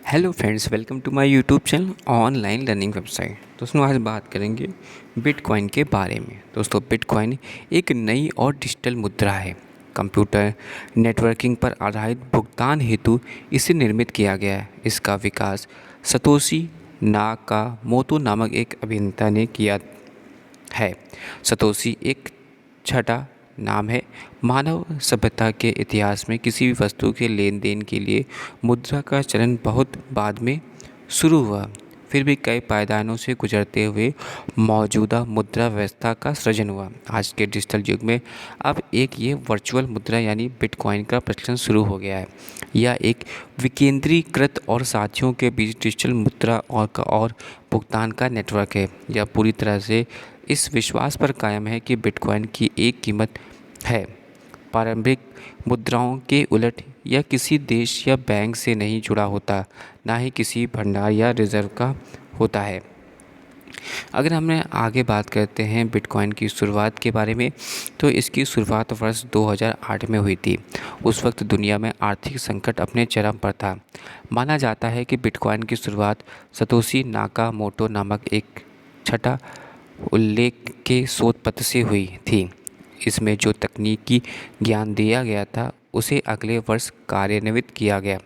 Hello friends, welcome to my YouTube channel online learning website. दोस्तों, आज बात करेंगे बिटकॉइन के बारे में। दोस्तों, बिटकॉइन एक नई और डिजिटल मुद्रा है। कंप्यूटर नेटवर्किंग पर आधारित भुगतान हेतु इसे निर्मित किया गया है। इसका विकास सतोशी नाकामोटो नामक एक अभियंता ने किया है। सतोशी एक छठा नाम है। मानव सभ्यता के इतिहास में किसी भी वस्तु के लेन देन के लिए मुद्रा का चलन बहुत बाद में शुरू हुआ। फिर भी कई पायदानों से गुजरते हुए मौजूदा मुद्रा व्यवस्था का सृजन हुआ। आज के डिजिटल युग में अब एक ये वर्चुअल मुद्रा यानी बिटकॉइन का प्रचलन शुरू हो गया है। यह एक विकेंद्रीकृत और साथियों के बीच डिजिटल मुद्रा और भुगतान का नेटवर्क है। यह पूरी तरह से इस विश्वास पर कायम है कि बिटकॉइन की एक कीमत है। पारंपरिक मुद्राओं के उलट यह किसी देश या बैंक से नहीं जुड़ा होता, ना ही किसी भंडार या रिजर्व का होता है। अगर हमें आगे बात करते हैं बिटकॉइन की शुरुआत के बारे में, तो इसकी शुरुआत वर्ष 2008 में हुई थी। उस वक्त दुनिया में आर्थिक संकट अपने चरम पर था। माना जाता है कि बिटकॉइन की शुरुआत सतोशी नाकामोटो नामक एक छठा उल्लेख के शोध पत्र से हुई थी। इसमें जो तकनीकी ज्ञान दिया गया था उसे अगले वर्ष कार्यान्वित किया गया।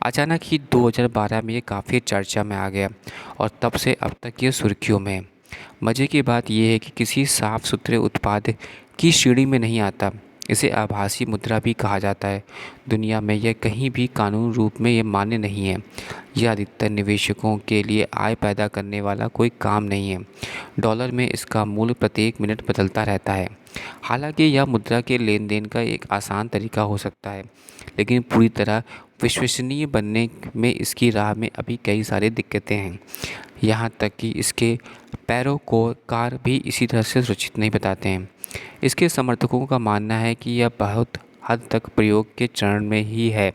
अचानक ही 2012 में ये काफ़ी चर्चा में आ गया और तब से अब तक ये सुर्खियों में है। मज़े की बात यह है कि किसी साफ सुथरे उत्पाद की श्रेणी में नहीं आता। इसे आभासी मुद्रा भी कहा जाता है। दुनिया में यह कहीं भी कानूनी रूप में यह मान्य नहीं है। यह अधिकतर निवेशकों के लिए आय पैदा करने वाला कोई काम नहीं है। डॉलर में इसका मूल्य प्रत्येक मिनट बदलता रहता है। हालांकि यह मुद्रा के लेन देन का एक आसान तरीका हो सकता है, लेकिन पूरी तरह विश्वसनीय बनने में इसकी राह में अभी कई सारी दिक्कतें हैं। यहाँ तक कि इसके पैरोकार भी इसी तरह से सुरक्षित नहीं बताते हैं। इसके समर्थकों का मानना है कि यह बहुत हद तक प्रयोग के चरण में ही है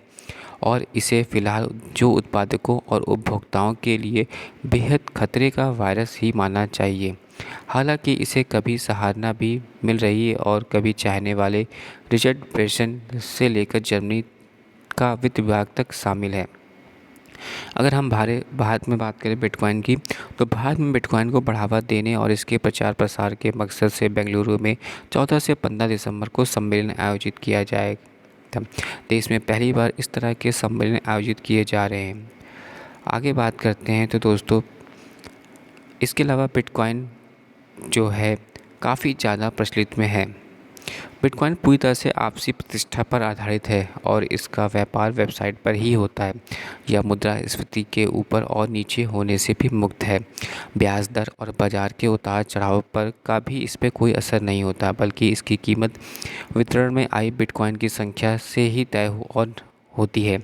और इसे फ़िलहाल जो उत्पादकों और उपभोक्ताओं के लिए बेहद खतरे का वायरस ही मानना चाहिए। हालांकि इसे कभी सराहना भी मिल रही है और कभी चाहने वाले रिचर्ड ब्रेंसन से लेकर जर्मनी का वित्त विभाग तक शामिल है। अगर हम भारत में बात करें बिटकॉइन की, तो भारत में बिटकॉइन को बढ़ावा देने और इसके प्रचार प्रसार के मकसद से बेंगलुरु में 14 से 15 दिसंबर को सम्मेलन आयोजित किया जाएगा। देश में पहली बार इस तरह के सम्मेलन आयोजित किए जा रहे हैं। आगे बात करते हैं तो दोस्तों, इसके अलावा बिटकॉइन जो है काफ़ी ज़्यादा प्रचलित में है। बिटकॉइन पूरी तरह से आपसी प्रतिष्ठा पर आधारित है और इसका व्यापार वेबसाइट पर ही होता है। यह मुद्रास्फीति के ऊपर और नीचे होने से भी मुक्त है। ब्याज दर और बाजार के उतार चढ़ाव पर का भी इस पर कोई असर नहीं होता, बल्कि इसकी कीमत वितरण में आई बिटकॉइन की संख्या से ही और होती है।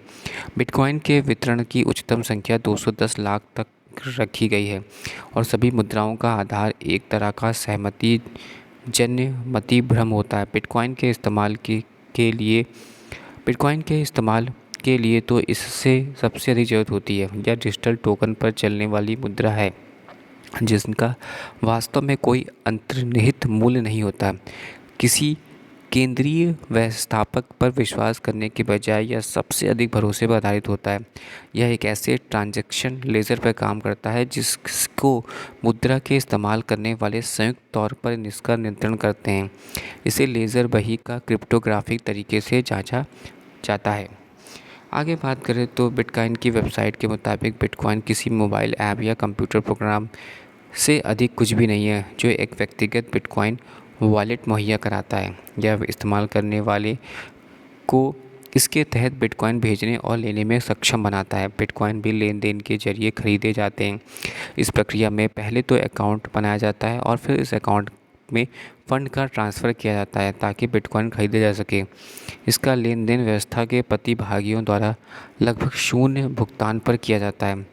बिटकॉइन के वितरण की उच्चतम संख्या 210 लाख तक रखी गई है और सभी मुद्राओं का आधार एक तरह का सहमति जन्य मति भ्रम होता है। बिटकॉइन के इस्तेमाल के लिए तो इससे सबसे अधिक ज़रूरत होती है। यह डिजिटल टोकन पर चलने वाली मुद्रा है जिसका वास्तव में कोई अंतर्निहित मूल्य नहीं होता। किसी केंद्रीय व्यवस्थापक पर विश्वास करने के बजाय यह सबसे अधिक भरोसे पर आधारित होता है। यह एक ऐसे ट्रांजैक्शन लेजर पर काम करता है जिसको मुद्रा के इस्तेमाल करने वाले संयुक्त तौर पर इसका नियंत्रण करते हैं। इसे लेज़र बही का क्रिप्टोग्राफिक तरीके से जांचा जाता है। आगे बात करें तो बिटकॉइन की वेबसाइट के मुताबिक बिटकॉइन किसी मोबाइल ऐप या कंप्यूटर प्रोग्राम से अधिक कुछ भी नहीं है जो एक व्यक्तिगत बिटकॉइन वॉलेट मुहैया कराता है। यह इस्तेमाल करने वाले को इसके तहत बिटकॉइन भेजने और लेने में सक्षम बनाता है। बिटकॉइन भी लेन देन के जरिए खरीदे जाते हैं। इस प्रक्रिया में पहले तो अकाउंट बनाया जाता है और फिर इस अकाउंट में फ़ंड का ट्रांसफ़र किया जाता है ताकि बिटकॉइन खरीदे जा सके। इसका लेन देन व्यवस्था के प्रतिभागियों द्वारा लगभग शून्य भुगतान पर किया जाता है।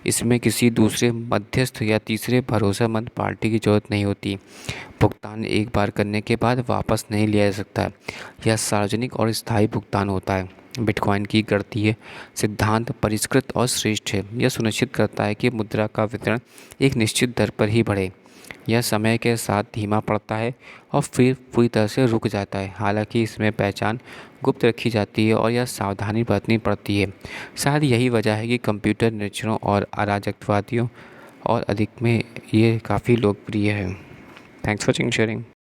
इसमें किसी दूसरे मध्यस्थ या तीसरे भरोसेमंद पार्टी की ज़रूरत नहीं होती। भुगतान एक बार करने के बाद वापस नहीं लिया जा सकता। यह सार्वजनिक और स्थायी भुगतान होता है। बिटकॉइन की गणितीय सिद्धांत परिष्कृत और श्रेष्ठ है। यह सुनिश्चित करता है कि मुद्रा का वितरण एक निश्चित दर पर ही बढ़े। यह समय के साथ धीमा पड़ता है और फिर पूरी तरह से रुक जाता है। हालांकि इसमें पहचान गुप्त रखी जाती है और यह सावधानी बरतनी पड़ती है। शायद यही वजह है कि कंप्यूटर निरीक्षणों और अराजकवादियों और अधिक में ये काफ़ी लोकप्रिय है। Thanks for sharing.